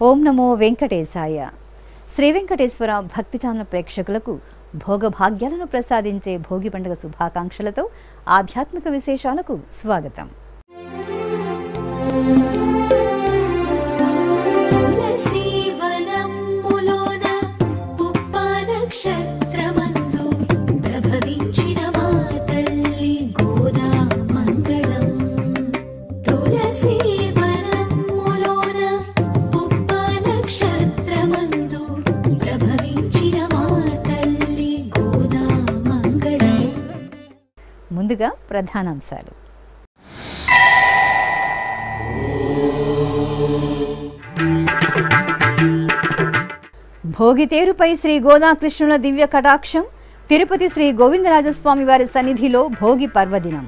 ఓం నమో వెంకటేశాయ. శ్రీ వెంకటేశ్వర భక్తి ఛానల్ ప్రేక్షకులకు భోగభాగ్యాలను ప్రసాదించే భోగి పండుగ శుభాకాంక్షలతో ఆధ్యాత్మిక విశేషాలకు స్వాగతం. ముందుగా ప్రధానాంశాలు. భోగితేరుపై శ్రీ గోదాకృష్ణుల దివ్య కటాక్షం. తిరుపతి శ్రీ గోవిందరాజస్వామి వారి సన్నిధిలో భోగి పర్వదినం.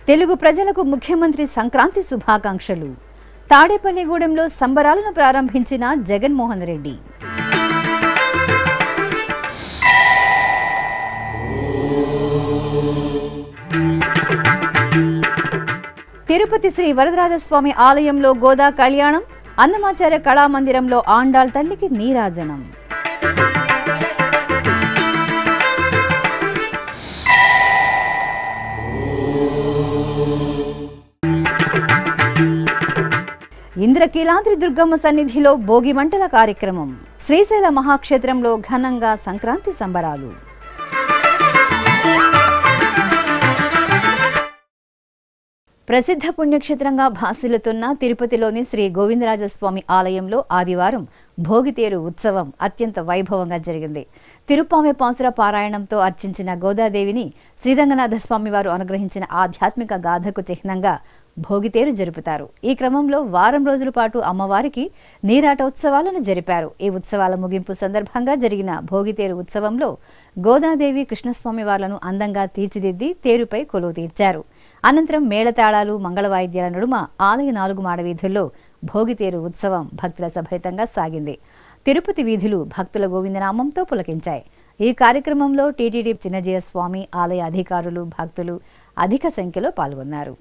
తెలుగు ప్రజలకు ముఖ్యమంత్రి సంక్రాంతి శుభాకాంక్షలు. తాడేపల్లిగూడెంలో సంబరాలను ప్రారంభించిన జగన్మోహన్ రెడ్డి. తిరుపతి శ్రీ వరదరాజస్వామి ఆలయంలో గోదా కళ్యాణం. అన్నమాచార్య కళామందిరంలో ఆండాళ్ తల్లికి నీరాజనం. ఇంద్రకీలాద్రి దుర్గమ్మ సన్నిధిలో భోగి మంటల కార్యక్రమం. శ్రీశైల మహాక్షేత్రంలో ఘనంగా సంక్రాంతి సంబరాలు. ప్రసిద్ధ పుణ్యక్షేత్రంగా భాసిల్లుతున్న తిరుపతిలోని శ్రీ గోవిందరాజస్వామి ఆలయంలో ఆదివారం భోగితేరు ఉత్సవం అత్యంత వైభవంగా జరిగింది. తిరుప్పామె పాసుర పారాయణంతో అర్చించిన గోదాదేవిని శ్రీరంగనాథ స్వామి వారు అనుగ్రహించిన ఆధ్యాత్మిక గాథకు చిహ్నంగా భోగితేరు జరుపుతారు. ఈ క్రమంలో వారం రోజుల పాటు అమ్మవారికి నీరాటోత్సవాలను జరిపారు. ఈ ఉత్సవాల ముగింపు సందర్భంగా జరిగిన భోగితేరు ఉత్సవంలో గోదాదేవి కృష్ణస్వామి వార్లను అందంగా తీర్చిదిద్ది తేరుపై కొలువు తీర్చారు. అనంతరం మేళతాళాలు మంగళవాయిద్యాల నడుమ ఆలయ 4 మాడవీధుల్లో భోగితేరు ఉత్సవం భక్తుల సభరితంగా సాగింది. తిరుపతి వీధులు భక్తుల గోవిందనామంతో పులకించాయి. ఈ కార్యక్రమంలో టీటీడీ చిన్నజీయ స్వామి ఆలయ అధికారులు, భక్తులు అధిక సంఖ్యలో పాల్గొన్నారు.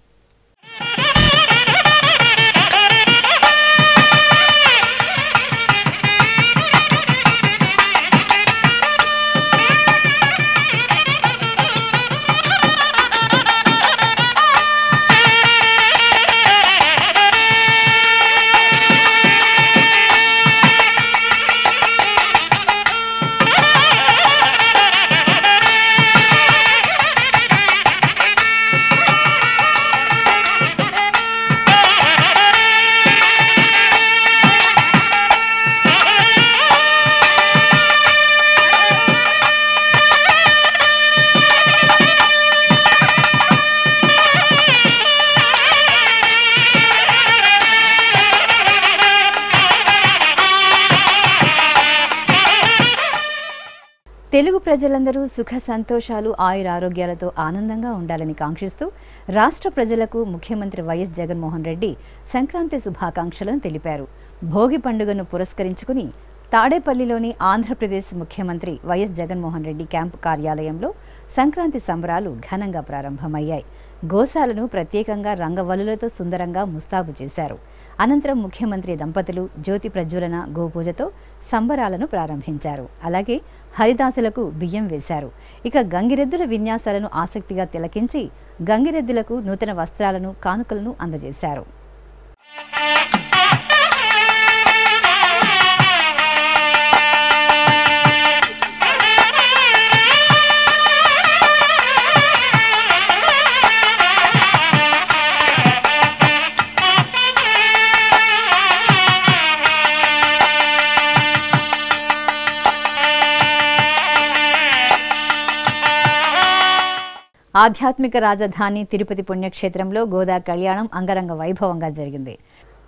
తెలుగు ప్రజలందరూ సుఖ సంతోషాలు, ఆయురారోగ్యాలతో ఆనందంగా ఉండాలని కాంక్షిస్తూ రాష్ట్ర ప్రజలకు ముఖ్యమంత్రి వైఎస్ జగన్మోహన్ రెడ్డి సంక్రాంతి శుభాకాంక్షలను తెలిపారు. భోగి పండుగను పురస్కరించుకుని తాడేపల్లిలోని ఆంధ్రప్రదేశ్ ముఖ్యమంత్రి వైఎస్ జగన్మోహన్ రెడ్డి క్యాంపు కార్యాలయంలో సంక్రాంతి సంబరాలు ఘనంగా ప్రారంభమయ్యాయి. గోశాలను ప్రత్యేకంగా రంగవల్లులతో సుందరంగా ముస్తాబు చేశారు. అనంతరం ముఖ్యమంత్రి దంపతులు జ్యోతి ప్రజ్వలన, గోపూజతో సంబరాలను ప్రారంభించారు. అలాగే హరిదాసులకు బియ్యం వేశారు. ఇక గంగిరెద్దుల విన్యాసాలను ఆసక్తిగా తిలకించి గంగిరెద్దులకు నూతన వస్త్రాలను, కానుకలను అందజేశారు. ఆధ్యాత్మిక రాజధాని తిరుపతి పుణ్యక్షేత్రంలో గోదా కళ్యాణం అంగరంగ వైభవంగా జరిగింది.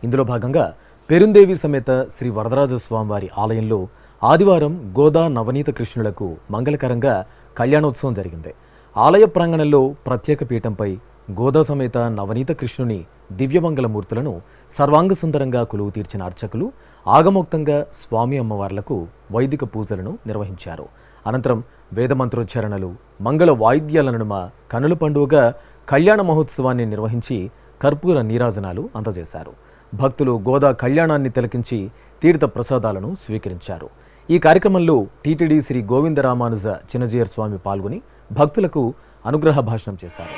ఇందులో భాగంగా పెరుందేవి సమేత శ్రీ వరదరాజ స్వామివారి ఆలయంలో ఆదివారం గోదా నవనీత కృష్ణులకు మంగళకరంగా కళ్యాణోత్సవం జరిగింది. ఆలయ ప్రాంగణంలో ప్రత్యేక పీఠంపై గోదా సమేత నవనీత కృష్ణుని దివ్యమంగళమూర్తులను సర్వాంగ సుందరంగా కొలువు తీర్చిన అర్చకులు ఆగమోక్తంగా స్వామి అమ్మవార్లకు వైదిక పూజలను నిర్వహించారు. అనంతరం వేదమంత్రోచ్చారణలు, మంగళ వాయిద్యాల నడుమ కనుల పండుగగా కళ్యాణ మహోత్సవాన్ని నిర్వహించి కర్పూర నీరాజనాలు అందజేశారు. భక్తులు గోదా కళ్యాణాన్ని తిలకించి తీర్థ ప్రసాదాలను స్వీకరించారు. ఈ కార్యక్రమంలో టీటీడీ శ్రీ గోవిందరామానుజ చిన్నజీయర్ స్వామి పాల్గొని భక్తులకు అనుగ్రహ భాషణం చేశారు.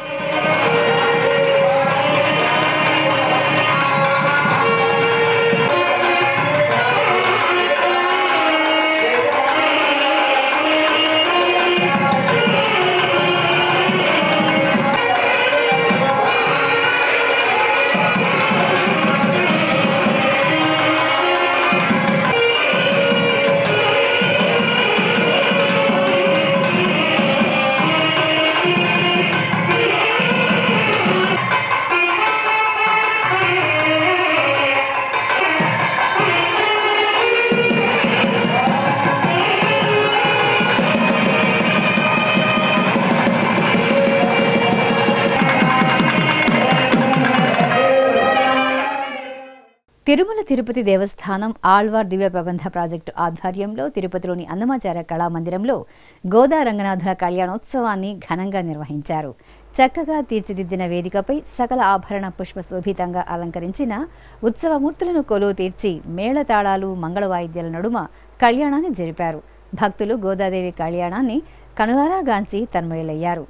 తిరుమల తిరుపతి దేవస్థానం ఆళ్వార్ దివ్య ప్రబంధ ప్రాజెక్టు ఆధ్వర్యంలో తిరుపతిలోని అన్నమాచార్య కళామందిరంలో గోదా రంగనాథుల కళ్యాణోత్సవాన్ని ఘనంగా నిర్వహించారు. చక్కగా తీర్చిదిద్దిన వేదికపై సకల ఆభరణ పుష్ప శోభితంగా అలంకరించిన ఉత్సవమూర్తులను కొలువు తీర్చి మేళతాళాలు, మంగళ వాయిద్యాల నడుమ కళ్యాణాన్ని జరిపారు. భక్తులు గోదాదేవి కళ్యాణాన్ని కనులారా గాంచి తన్మయులయ్యారు.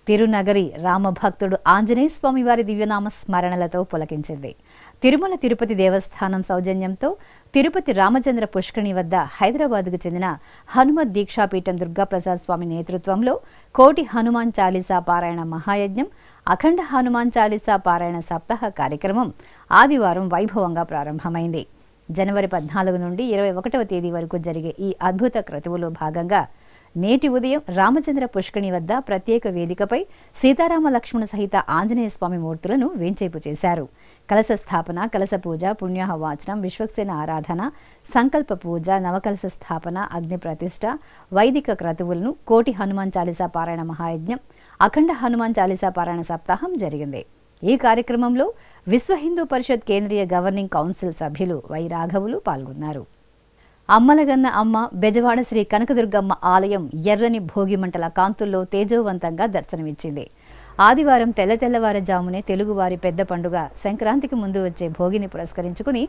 తిరునగరి రామభక్తుడు ఆంజనేయ స్వామి వారి దివ్యనామ స్మరణలతో పులకించింది. తిరుమల తిరుపతి దేవస్థానం సౌజన్యంతో తిరుపతి రామచంద్ర పుష్కరిణి వద్ద హైదరాబాద్కు చెందిన హనుమత్ దీక్షాపీఠం దుర్గాప్రసాద్ స్వామి నేతృత్వంలో కోటి హనుమాన్ చాలీసా పారాయణ మహాయజ్ఞం, అఖండ హనుమాన్ చాలీసా పారాయణ సప్తాహ కార్యక్రమం ఆదివారం వైభవంగా ప్రారంభమైంది. జనవరి 14 నుండి 21వ తేదీ వరకు జరిగే ఈ అద్భుత క్రతువులో భాగంగా నేటి ఉదయం రామచంద్ర పుష్కరిణి వద్ద ప్రత్యేక వేదికపై సీతారామ లక్ష్మణ సహిత ఆంజనేయ స్వామి మూర్తులను వేంచేపు చేశారు. కలశ స్థాపన, కలశ పూజ, పుణ్యాహ వాచనం, విశ్వక్సేన ఆరాధన, సంకల్ప పూజ, నవకలశ స్థాపన, అగ్ని ప్రతిష్ఠ, వైదిక క్రతువులను, కోటి హనుమాన్ చాలీసా పారాయణ మహాయజ్ఞం, అఖండ హనుమాన్ చాలీసా పారాయణ సప్తాహం జరిగింది. ఈ కార్యక్రమంలో విశ్వ హిందూ పరిషత్ కేంద్రీయ గవర్నింగ్ కౌన్సిల్ సభ్యులు వై రాఘవులు పాల్గొన్నారు. అమ్మలగన్న అమ్మ బెజవాడ శ్రీ కనకదుర్గమ్మ ఆలయం ఎర్రని భోగి మంటల కాంతుల్లో తేజోవంతంగా దర్శనమిచ్చింది. ఆదివారం తెల్లవారుజామునే తెలుగువారి పెద్ద పండుగ సంక్రాంతికి ముందు వచ్చే భోగిని పురస్కరించుకుని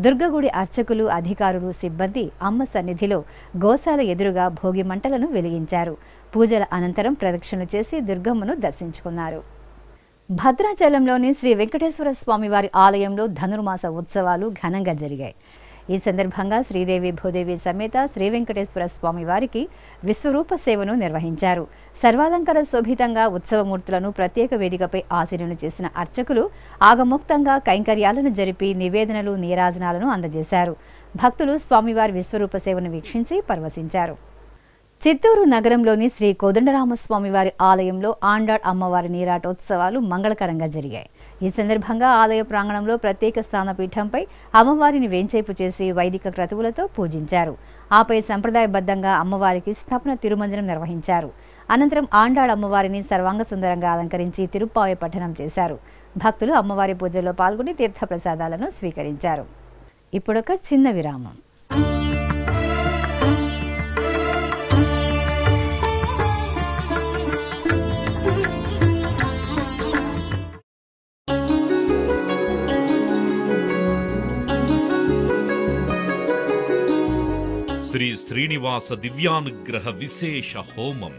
దుర్గగుడి అర్చకులు, అధికారులు, సిబ్బంది అమ్మ సన్నిధిలో గోశాల ఎదురుగా భోగి మంటలను వెలిగించారు. పూజల అనంతరం ప్రదక్షిణలు చేసి దుర్గమ్మను దర్శించుకున్నారు. భద్రాచలంలోని శ్రీ వెంకటేశ్వర స్వామివారి ఆలయంలో ధనుర్మాస ఉత్సవాలు ఘనంగా జరిగాయి. ఈ సందర్భంగా శ్రీదేవి భూదేవి సమేత శ్రీ వెంకటేశ్వర స్వామి వారికి విశ్వరూప సేవను నిర్వహించారు. సర్వాలంకార శోభితంగా ఉత్సవమూర్తులను ప్రత్యేక వేదికపై ఆశీనులు చేసిన అర్చకులు ఆగమోక్తంగా కైంకర్యాలను జరిపి నివేదనలు, నీరాజనాలను అందజేశారు. భక్తులు స్వామివారి విశ్వరూప సేవను వీక్షించి పరవశించారు. చిత్తూరు నగరంలోని శ్రీ కోదండరామస్వామివారి ఆలయంలో ఆండాళ్ అమ్మవారి నీరాటోత్సవాలు మంగళకరంగా జరిగాయి. ఈ సందర్భంగా ఆలయ ప్రాంగణంలో ప్రత్యేక స్థానపీఠంపై అమ్మవారిని వేంచేపు చేసి వైదిక క్రతువులతో పూజించారు. ఆపై సంప్రదాయబద్ధంగా అమ్మవారికి స్థాపన తిరుమంజనం నిర్వహించారు. అనంతరం ఆండాళ్ అమ్మవారిని సర్వాంగ సుందరంగా అలంకరించి తిరుప్పావై పఠనం చేశారు. భక్తులు అమ్మవారి పూజల్లో పాల్గొని తీర్థప్రసాదాలను స్వీకరించారు. ఇప్పుడొక చిన్న విరామం. శ్రీ శ్రీనివాస దివ్యానుగ్రహ విశేష హోమం.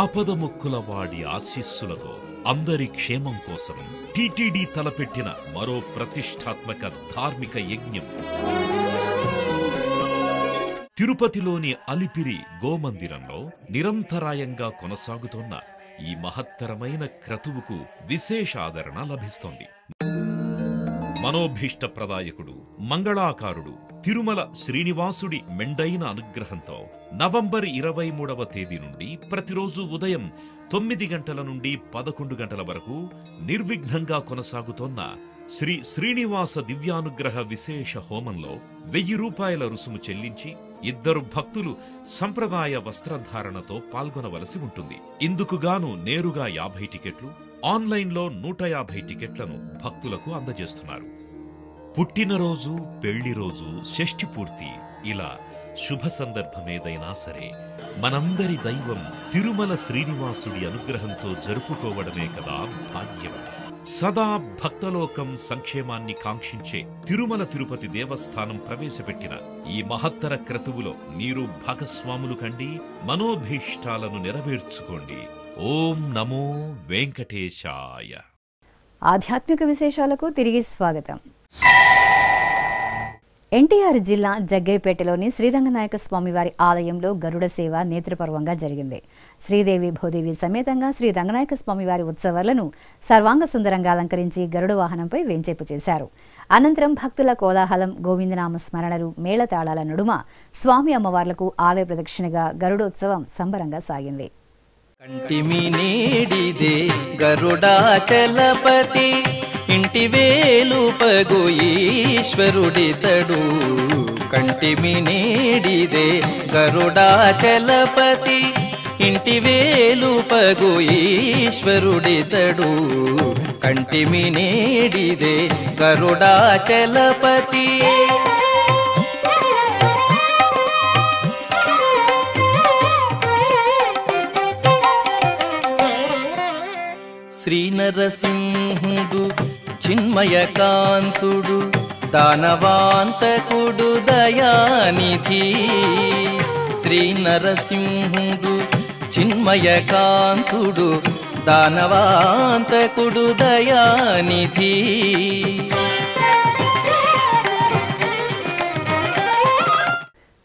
ఆపద మొక్కుల వాడి ఆశీస్సులతో అందరి క్షేమం కోసం టిటిడి తలపెట్టిన మరో ప్రతిష్టాత్మక ధార్మిక యజ్ఞం. తిరుపతిలోని అలిపిరి గోమందిరంలో నిరంతరాయంగా కొనసాగుతోన్న ఈ మహత్తరమైన క్రతువుకు విశేష ఆదరణ లభిస్తోంది. మనోభీష్ట ప్రదాయకుడు, మంగళాకారుడు తిరుమల శ్రీనివాసుడి మెండైన అనుగ్రహంతో నవంబర్ 23వ తేదీ నుండి ప్రతిరోజు ఉదయం 9 గంటల నుండి 11 గంటల వరకు నిర్విఘ్నంగా కొనసాగుతోన్న శ్రీ శ్రీనివాస దివ్యానుగ్రహ విశేష హోమంలో 1000 రూపాయల రుసుము చెల్లించి 2 భక్తులు సంప్రదాయ వస్త్రధారణతో పాల్గొనవలసి ఉంటుంది. ఇందుకుగాను నేరుగా 50 టికెట్లు, ఆన్లైన్లో 150 టికెట్లను భక్తులకు అందజేస్తున్నారు. పుట్టినరోజు, పెళ్లి రోజు, షష్ఠి పూర్తి ఇలా శుభ సందర్భమేదైనా సరే మనందరి దైవం తిరుమల శ్రీనివాసుడి అనుగ్రహంతో జరుపుకోవడమే కదా భాగ్యం. సదా భక్తలోకం సంక్షేమాన్ని కాంక్షించే తిరుమల తిరుపతి దేవస్థానం ప్రవేశపెట్టిన ఈ మహత్తర క్రతువులో మీరు భాగస్వాములు కండి, మనోభీష్టాలను నెరవేర్చుకోండి. ఓం నమో వెంకటేశాయ. ఆధ్యాత్మిక విశేషాలకు తిరిగి స్వాగతం. ఎన్టీఆర్ జిల్లా జగ్గయ్యపేటలోని శ్రీరంగనాయక స్వామివారి ఆలయంలో గరుడ సేవ నేత్రపర్వంగా జరిగింది. శ్రీదేవి భూదేవి సమేతంగా శ్రీ రంగనాయక స్వామివారి ఉత్సవాలను సర్వాంగ సుందరంగా అలంకరించి గరుడ వాహనంపై వేంచేపు చేశారు. అనంతరం భక్తుల కోలాహలం, గోవిందనామ స్మరణలు, మేళతాళాల నడుమ స్వామి అమ్మవార్లకు ఆలయ ప్రదక్షిణగా గరుడోత్సవం సంబరంగా సాగింది. కంటిమి నేడిదే గరుడాచలపతి, ఇంటి వేలుపగు ఈశ్వరుడితడు. కంటిమి నేడిదే గరుడాచలపతి, ఇంటి వేలుపగు ఈశ్వరుడితడు. కంటిమి నేడిదే గరుడాచలపతి. శ్రీ నరసింహుడు చిన్మయకాంతుడు, దానవాంతకుడు దయానిధి. శ్రీ నరసింహుడు చిన్మయకాంతుడు, దానవాంతకుడు దయానిధి.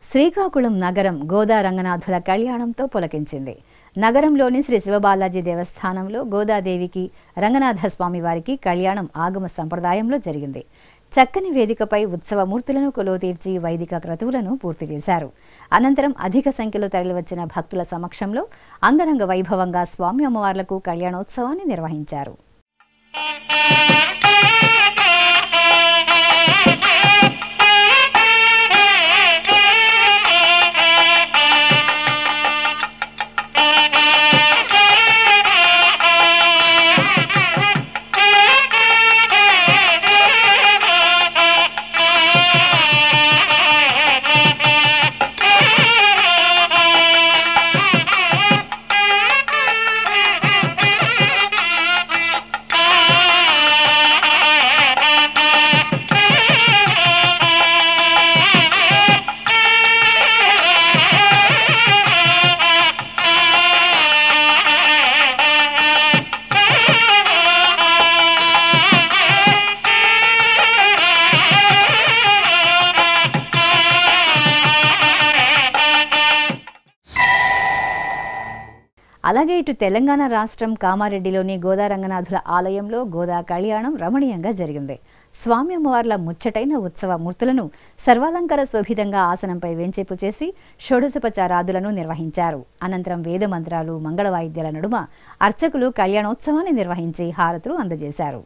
శ్రీకాకుళం నగరం గోదా రంగనాథుల కళ్యాణంతో పులకించింది. నగరంలోని శ్రీ శివబాలాజీ దేవస్థానంలో గోదాదేవికి, రంగనాథ స్వామి వారికి కళ్యాణం ఆగమ సంప్రదాయంలో జరిగింది. చక్కని వేదికపై ఉత్సవమూర్తులను కొలువు తీర్చి వైదిక క్రతువులను పూర్తి చేశారు. అనంతరం అధిక సంఖ్యలో తరలివచ్చిన భక్తుల సమక్షంలో అంగరంగ వైభవంగా స్వామి అమ్మవార్లకు కళ్యాణోత్సవాన్ని నిర్వహించారు. అలాగే ఇటు తెలంగాణ రాష్ట్రం కామారెడ్డిలోని గోదా రంగనాథుల ఆలయంలో గోదా కళ్యాణం రమణీయంగా జరిగింది. స్వామి అమ్మవార్ల ముచ్చటైన ఉత్సవ మూర్తులను సర్వాలంకార శోభితంగా ఆసనంపై వెంచేపు చేసి షోడశోపచారాదులను నిర్వహించారు. అనంతరం వేద మంత్రాలు, మంగళ వాయిద్యాల నడుమ అర్చకులు కళ్యాణోత్సవాన్ని నిర్వహించి హారతులు అందజేశారు.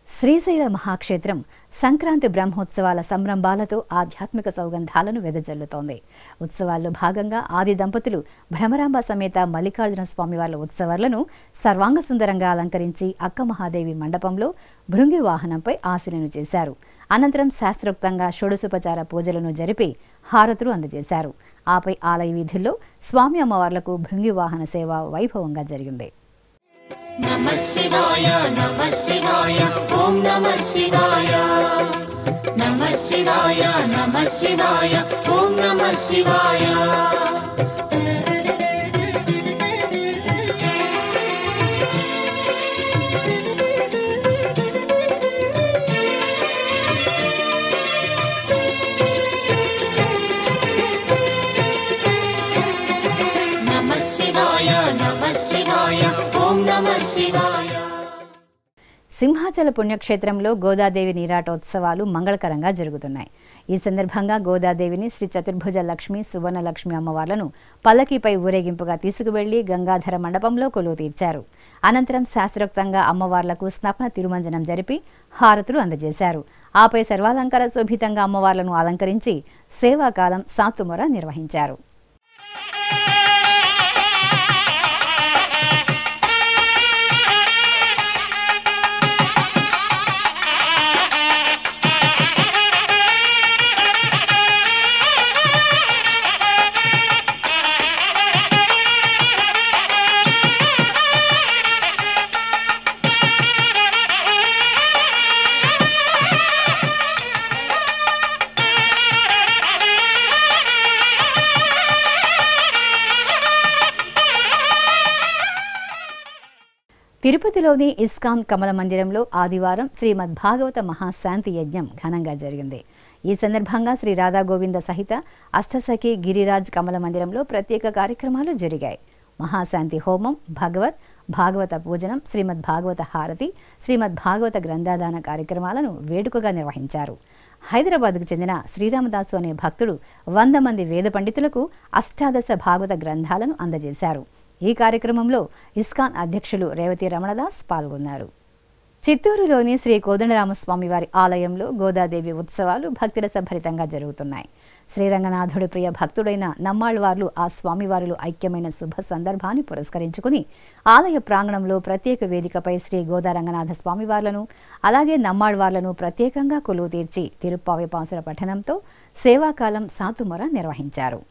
శ్రీశైల మహాక్షేత్రం సంక్రాంతి బ్రహ్మోత్సవాల సంరంభాలతో ఆధ్యాత్మిక సౌగంధాలను వెదజల్లుతోంది. ఉత్సవాల్లో భాగంగా ఆది దంపతులు భ్రమరాంబ సమేత మల్లికార్జున స్వామివార్ల ఉత్సవాలను సర్వాంగ సుందరంగా అలంకరించి అక్క మహాదేవి మండపంలో భృంగి వాహనంపై ఆశీనులు చేశారు. అనంతరం శాస్త్రోక్తంగా షోడశోపచార పూజలను జరిపి హారతులు అందజేశారు. ఆపై ఆలయ వీధుల్లో స్వామి అమ్మవార్లకు భృంగి వాహన సేవ వైభవంగా జరిగింది. नमः शिवाय ओम नमः शिवाय नमः शिवाय ओम नमः शिवाय। नमः शिवाय ओम नमः शिवाय। సింహాచల పుణ్యక్షేత్రంలో గోదాదేవి నీరాటోత్సవాలు మంగళకరంగా జరుగుతున్నాయి. ఈ సందర్భంగా గోదాదేవిని శ్రీ చతుర్భుజ లక్ష్మి, సువర్ణ లక్ష్మి అమ్మవార్లను పల్లకీపై ఊరేగింపుగా తీసుకువెళ్లి గంగాధర మండపంలో కొలువు తీర్చారు. అనంతరం శాస్త్రోక్తంగా అమ్మవార్లకు స్నపన తిరుమంజనం జరిపి హారతులు అందజేశారు. ఆపై సర్వాలంకార శోభితంగా అమ్మవార్లను అలంకరించి సేవాకాలం సాతుమొర నిర్వహించారు. తిరుపతిలోని ఇస్కాన్ కమల మందిరంలో ఆదివారం శ్రీమద్ భాగవత మహాశాంతి యజ్ఞం ఘనంగా జరిగింది. ఈ సందర్భంగా శ్రీ రాధా గోవింద సహిత అష్టసఖి గిరిరాజ్ కమల మందిరంలో ప్రత్యేక కార్యక్రమాలు జరిగాయి. మహాశాంతి హోమం, భాగవత పూజనం, శ్రీమద్ భాగవత హారతి, శ్రీమద్ భాగవత గ్రంథాదాన కార్యక్రమాలను వేడుకగా నిర్వహించారు. హైదరాబాద్కు చెందిన శ్రీరామదాసు అనే భక్తుడు 100 మంది వేద పండితులకు అష్టాదశ భాగవత గ్రంథాలను అందజేశారు. ఈ కార్యక్రమంలో ఇస్కాన్ అధ్యక్షులు రేవతి రమణదాస్ పాల్గొన్నారు. చిత్తూరులోని శ్రీ కోదండరామస్వామి వారి ఆలయంలో గోదాదేవి ఉత్సవాలు భక్తిరసభరితంగా జరుగుతున్నాయి. శ్రీరంగనాథుడి ప్రియ భక్తుడైన నమ్మాళ్వార్లు ఆ స్వామివారిలో ఐక్యమైన శుభ సందర్భాన్ని పురస్కరించుకుని ఆలయ ప్రాంగణంలో ప్రత్యేక వేదికపై శ్రీ గోదారంగనాథ స్వామివార్లను అలాగే నమ్మాళ్వార్లను ప్రత్యేకంగా కొలువు తీర్చి తిరుప్పావై పాసుర పఠనంతో సేవాకాలం సాతుమొర నిర్వహించారు.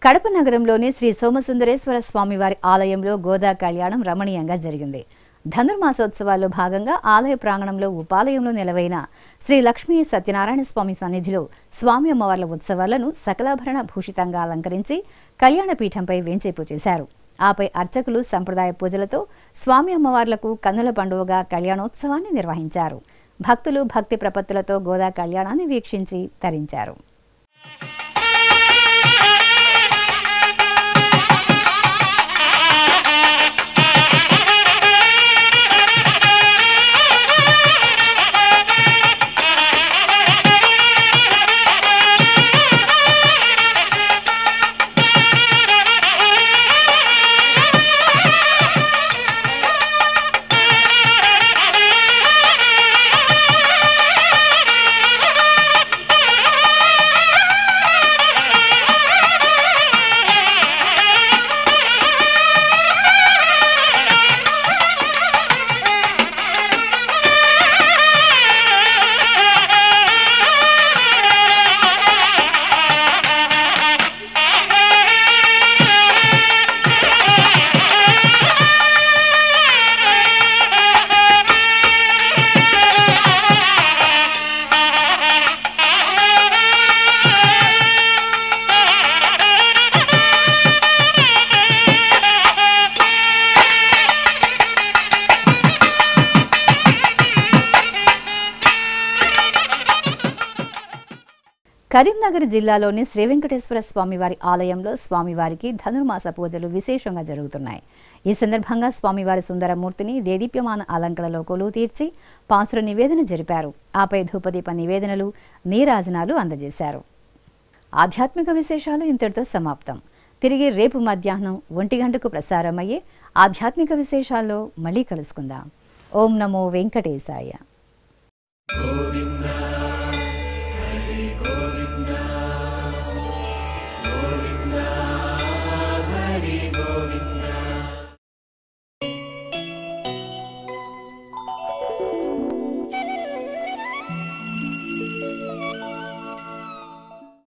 కడప నగరంలోని శ్రీ సోమసుందరేశ్వర స్వామివారి ఆలయంలో గోదా కళ్యాణం రమణీయంగా జరిగింది. ధనుర్మాసోత్సవాల్లో భాగంగా ఆలయ ప్రాంగణంలో ఉపాలయంలో నెలవైన శ్రీ లక్ష్మీ సత్యనారాయణ స్వామి సన్నిధిలో స్వామి అమ్మవార్ల ఉత్సవాలను సకలాభరణ భూషితంగా అలంకరించి కళ్యాణ పీఠంపై వేంచేపు చేశారు. ఆపై అర్చకులు సంప్రదాయ పూజలతో స్వామి అమ్మవార్లకు కన్నుల పండువగా కళ్యాణోత్సవాన్ని నిర్వహించారు. భక్తులు భక్తి ప్రపత్తులతో గోదా కళ్యాణాన్ని వీక్షించి తరించారు. కరీంనగర్ జిల్లాలోని శ్రీ వెంకటేశ్వర స్వామివారి ఆలయంలో స్వామివారికి ధనుర్మాస పూజలు విశేషంగా జరుగుతున్నాయి. ఈ సందర్భంగా స్వామివారి సుందరమూర్తిని దేదీప్యమాన అలంకరణలో కొలువు తీర్చి పాసుర నివేదన జరిపారు. ఆపై ధూపదీప నివేదనలు, నీరాజనాలు అందజేశారు. ఆధ్యాత్మిక విశేషాలు ఇంతటితో సమాప్తం. తిరిగి రేపు మధ్యాహ్నం 1 గంటకు ప్రసారమయ్యే ఆధ్యాత్మిక విశేషాల్లో మళ్ళీ కలుసుకుందాం. ఓం నమో వెంకటేశాయ.